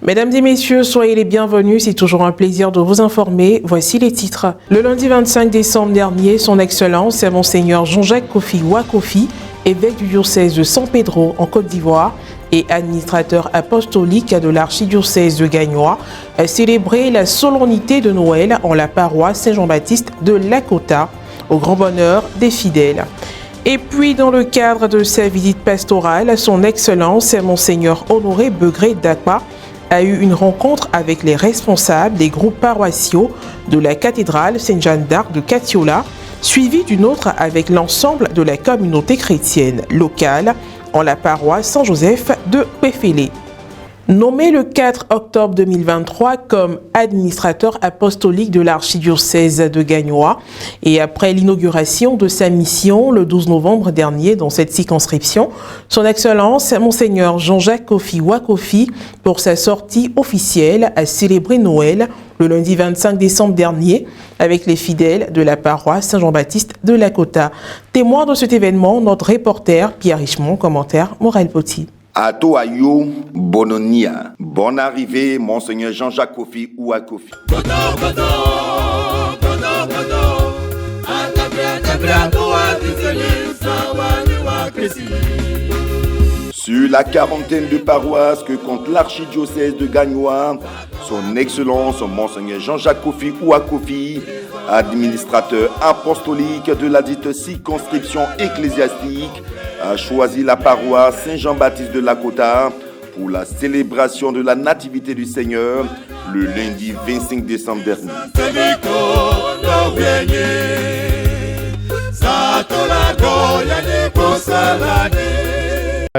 Mesdames et messieurs, soyez les bienvenus, c'est toujours un plaisir de vous informer. Voici les titres. Le lundi 25 décembre dernier, son Excellence, Monseigneur Jean-Jacques Kofi Ouakofi, évêque du diocèse de San Pedro en Côte d'Ivoire et administrateur apostolique de l'archidiocèse de Gagnoa, a célébré la solennité de Noël en la paroisse Saint-Jean-Baptiste de Lakota, au grand bonheur des fidèles. Et puis, dans le cadre de sa visite pastorale, son Excellence, Monseigneur Honoré Begré Dakwa, a eu une rencontre avec les responsables des groupes paroissiaux de la cathédrale Sainte-Jeanne d'Arc de Katiola, suivi d'une autre avec l'ensemble de la communauté chrétienne locale en la paroisse Saint-Joseph de Péfélé. Nommé le 4 octobre 2023 comme administrateur apostolique de l'archidiocèse de Gagnoa et après l'inauguration de sa mission le 12 novembre dernier dans cette circonscription, son Excellence Monseigneur Jean-Jacques Kofi Ouakofi, pour sa sortie officielle, a célébré Noël le lundi 25 décembre dernier avec les fidèles de la paroisse Saint-Jean-Baptiste de Lakota. Témoin de cet événement, notre reporter Pierre Richemont, commentaire Morel Poti. Atoayo Bononia. Bonne arrivée, Monseigneur Jean-Jacques Kofi Ouakofi. Sur la quarantaine de paroisses que compte l'archidiocèse de Gagnoa, son Excellence Monseigneur Jean-Jacques Kofi Ouakofi, administrateur apostolique de la dite circonscription ecclésiastique, a choisi la paroisse Saint-Jean-Baptiste de Lakota pour la célébration de la Nativité du Seigneur le lundi 25 décembre dernier.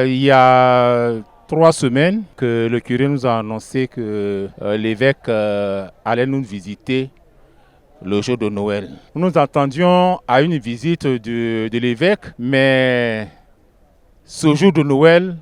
Il y a 3 semaines que le curé nous a annoncé que l'évêque allait nous visiter le jour de Noël. Nous nous attendions à une visite de l'évêque, mais ce jour de Noël,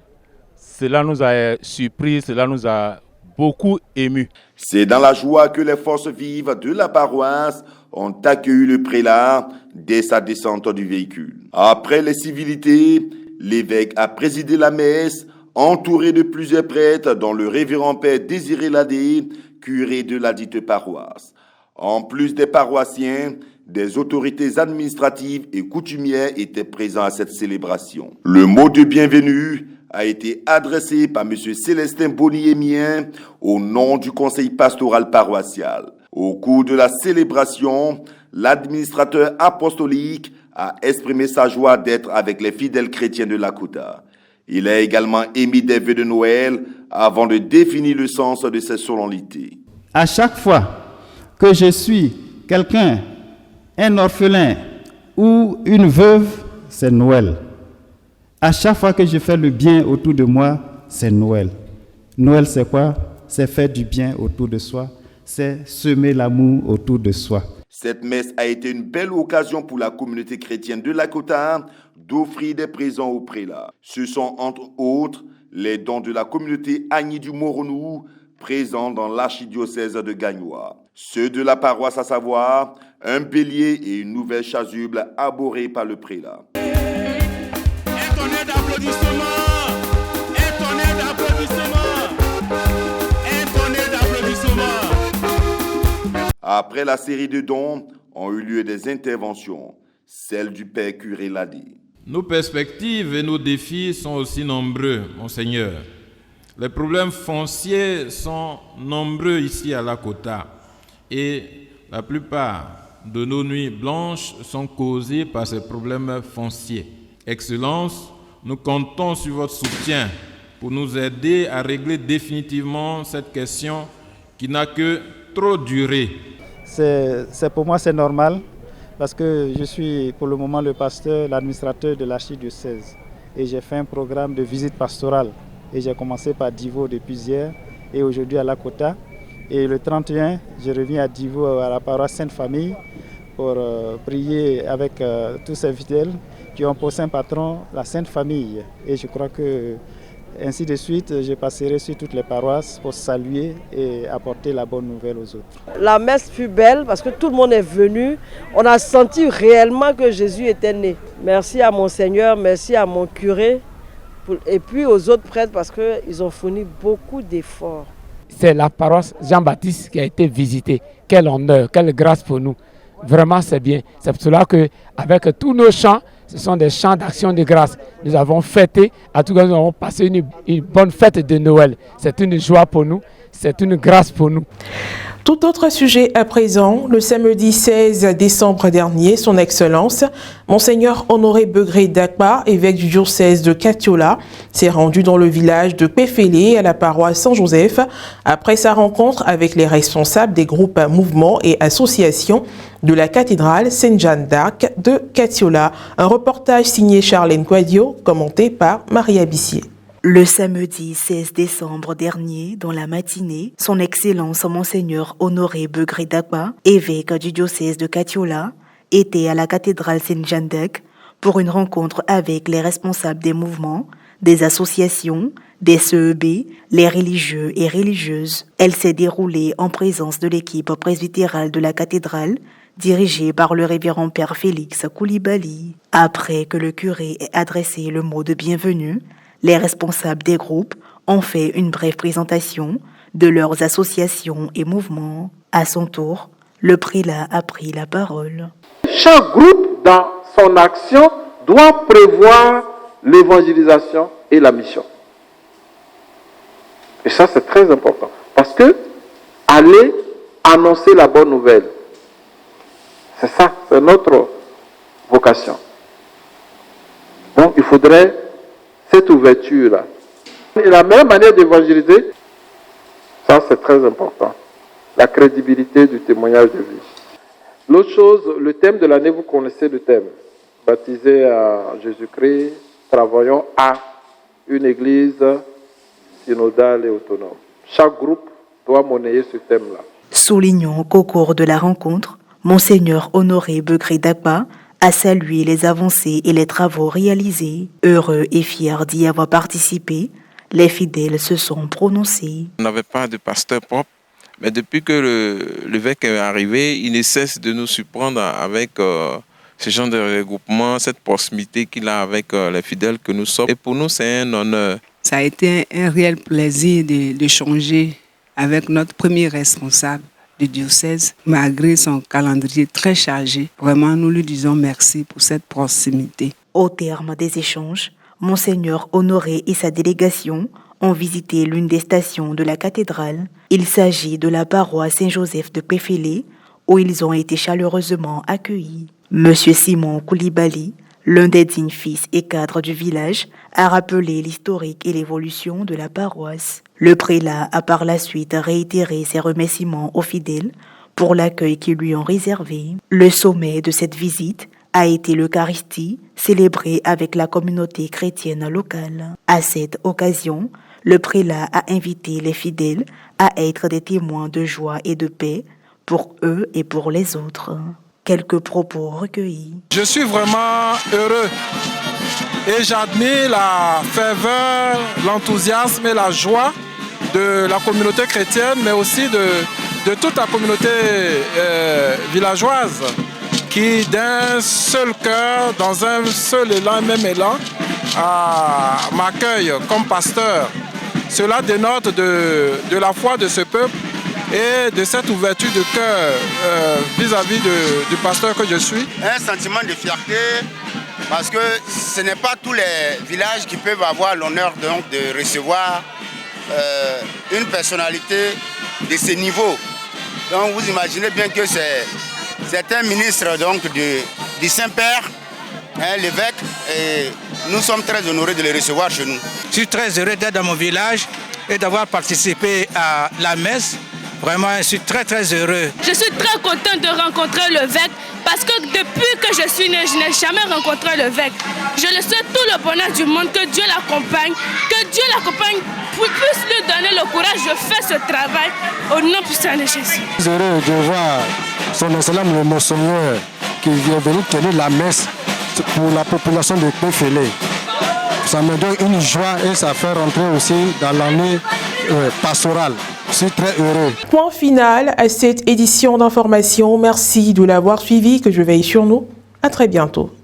cela nous a surpris, cela nous a beaucoup émus. C'est dans la joie que les forces vives de la paroisse ont accueilli le prélat dès sa descente du véhicule. Après les civilités, l'évêque a présidé la messe, entouré de plusieurs prêtres, dont le révérend père Désiré Ladé, curé de la dite paroisse. En plus des paroissiens, des autorités administratives et coutumières étaient présents à cette célébration. Le mot de bienvenue a été adressé par M. Célestin Bonnier-Mien au nom du conseil pastoral paroissial. Au cours de la célébration, l'administrateur apostolique a exprimé sa joie d'être avec les fidèles chrétiens de Lakota. Il a également émis des vœux de Noël avant de définir le sens de ces solennités. À chaque fois que je suis quelqu'un, un orphelin ou une veuve, c'est Noël. À chaque fois que je fais le bien autour de moi, c'est Noël. Noël, c'est quoi? C'est faire du bien autour de soi, c'est semer l'amour autour de soi. Cette messe a été une belle occasion pour la communauté chrétienne de Lakota d'offrir des présents aux prélats. Ce sont entre autres les dons de la communauté Agni du Moronou, présents dans l'archidiocèse de Gagnoa. Ceux de la paroisse, à savoir un bélier et une nouvelle chasuble arborée par le prélat. Un tonnerre d'applaudissements! Un tonnerre d'applaudissements! Un tonnerre d'applaudissements! Après la série de dons, ont eu lieu des interventions, celle du père curé Ladé. Nos perspectives et nos défis sont aussi nombreux, Monseigneur. Les problèmes fonciers sont nombreux ici à Lakota et la plupart de nos nuits blanches sont causées par ces problèmes fonciers. Excellence, nous comptons sur votre soutien pour nous aider à régler définitivement cette question qui n'a que trop duré. Pour moi, c'est normal parce que je suis pour le moment le pasteur, l'administrateur de l'archidiocèse et j'ai fait un programme de visite pastorale. Et j'ai commencé par Divo depuis hier et aujourd'hui à Lakota. Et le 31, je reviens à Divo, à la paroisse Sainte-Famille, pour prier avec tous ces fidèles qui ont pour saint patron la Sainte-Famille. Et je crois que, ainsi de suite, je passerai sur toutes les paroisses pour saluer et apporter la bonne nouvelle aux autres. La messe fut belle parce que tout le monde est venu. On a senti réellement que Jésus était né. Merci à mon Seigneur, merci à mon curé. Et puis aux autres prêtres parce qu'ils ont fourni beaucoup d'efforts. c'est la paroisse Jean-Baptiste qui a été visitée. Quel honneur, quelle grâce pour nous. Vraiment, c'est bien. C'est pour cela qu'avec tous nos chants, ce sont des chants d'action de grâce. Nous avons fêté, à tout cas, nous avons passé une bonne fête de Noël. C'est une joie pour nous, c'est une grâce pour nous. Tout autre sujet à présent, le samedi 16 décembre dernier, son Excellence, Monseigneur Honoré Begré Dakpa, évêque du diocèse de Katiola, s'est rendu dans le village de Péfélé à la paroisse Saint-Joseph après sa rencontre avec les responsables des groupes, mouvements et associations de la cathédrale Sainte-Jeanne d'Arc de Katiola. Un reportage signé Charlène Quadio, commenté par Maria Bissier. Le samedi 16 décembre dernier, dans la matinée, son Excellence Monseigneur Honoré Begré Dakpa, évêque du diocèse de Katiola, était à la cathédrale Sainte-Jeanne d'Arc pour une rencontre avec les responsables des mouvements, des associations, des CEB, les religieux et religieuses. Elle s'est déroulée en présence de l'équipe presbytérale de la cathédrale, dirigée par le révérend Père Félix Koulibaly. Après que le curé ait adressé le mot de bienvenue, les responsables des groupes ont fait une brève présentation de leurs associations et mouvements. À son tour, le prélat a pris la parole. Chaque groupe, dans son action, doit prévoir l'évangélisation et la mission. Et ça, c'est très important. Parce que aller annoncer la bonne nouvelle, c'est ça, c'est notre vocation. Donc, il faudrait cette ouverture-là. Et la meilleure manière d'évangéliser, ça c'est très important. La crédibilité du témoignage de vie. L'autre chose, le thème de l'année, vous connaissez le thème. Baptisé à Jésus-Christ, travaillons à une église synodale et autonome. Chaque groupe doit monnayer ce thème-là. Soulignons qu'au cours de la rencontre, Monseigneur Honoré Begré Dakpa a salué les avancées et les travaux réalisés. Heureux et fiers d'y avoir participé, les fidèles se sont prononcés. On n'avait pas de pasteur propre, mais depuis que l'évêque est arrivé, il ne cesse de nous surprendre avec ce genre de regroupement, cette proximité qu'il a avec les fidèles que nous sommes. Et pour nous, c'est un honneur. Ça a été un réel plaisir d'échanger avec notre premier responsable du diocèse, malgré son calendrier très chargé. Vraiment, nous lui disons merci pour cette proximité. Au terme des échanges, Monseigneur Honoré et sa délégation ont visité l'une des stations de la cathédrale. Il s'agit de la paroisse Saint-Joseph de Péfélé, où ils ont été chaleureusement accueillis. Monsieur Simon Koulibaly, l'un des dignes fils et cadres du village, a rappelé l'historique et l'évolution de la paroisse. Le prélat a par la suite réitéré ses remerciements aux fidèles pour l'accueil qu'ils lui ont réservé. Le sommet de cette visite a été l'Eucharistie, célébrée avec la communauté chrétienne locale. À cette occasion, le prélat a invité les fidèles à être des témoins de joie et de paix pour eux et pour les autres. Quelques propos recueillis. Je suis vraiment heureux et j'admire la ferveur, l'enthousiasme et la joie de la communauté chrétienne, mais aussi de toute la communauté villageoise qui, d'un seul cœur, dans un seul élan, un même élan, m'accueille comme pasteur. Cela dénote de la foi de ce peuple et de cette ouverture de cœur vis-à-vis du pasteur que je suis. Un sentiment de fierté parce que ce n'est pas tous les villages qui peuvent avoir l'honneur donc de recevoir une personnalité de ce niveau. Donc vous imaginez bien que c'est un ministre donc du Saint-Père, l'évêque, et nous sommes très honorés de les recevoir chez nous. Je suis très heureux d'être dans mon village et d'avoir participé à la messe. Vraiment, je suis très heureux. Je suis très content de rencontrer l'évêque parce que depuis que je suis né, je n'ai jamais rencontré l'évêque. Je le souhaite tout le bonheur du monde, que Dieu l'accompagne, puisse lui donner le courage de faire ce travail au nom puissant de Jésus. Je suis heureux de voir son Excellence le Monseigneur qui vient venir tenir la messe pour la population de Péfélé. Ça me donne une joie et ça fait rentrer aussi dans l'année pastorale. Je suis très heureux. Point final à cette édition d'information. Merci de l'avoir suivi, que je veille sur nous. À très bientôt.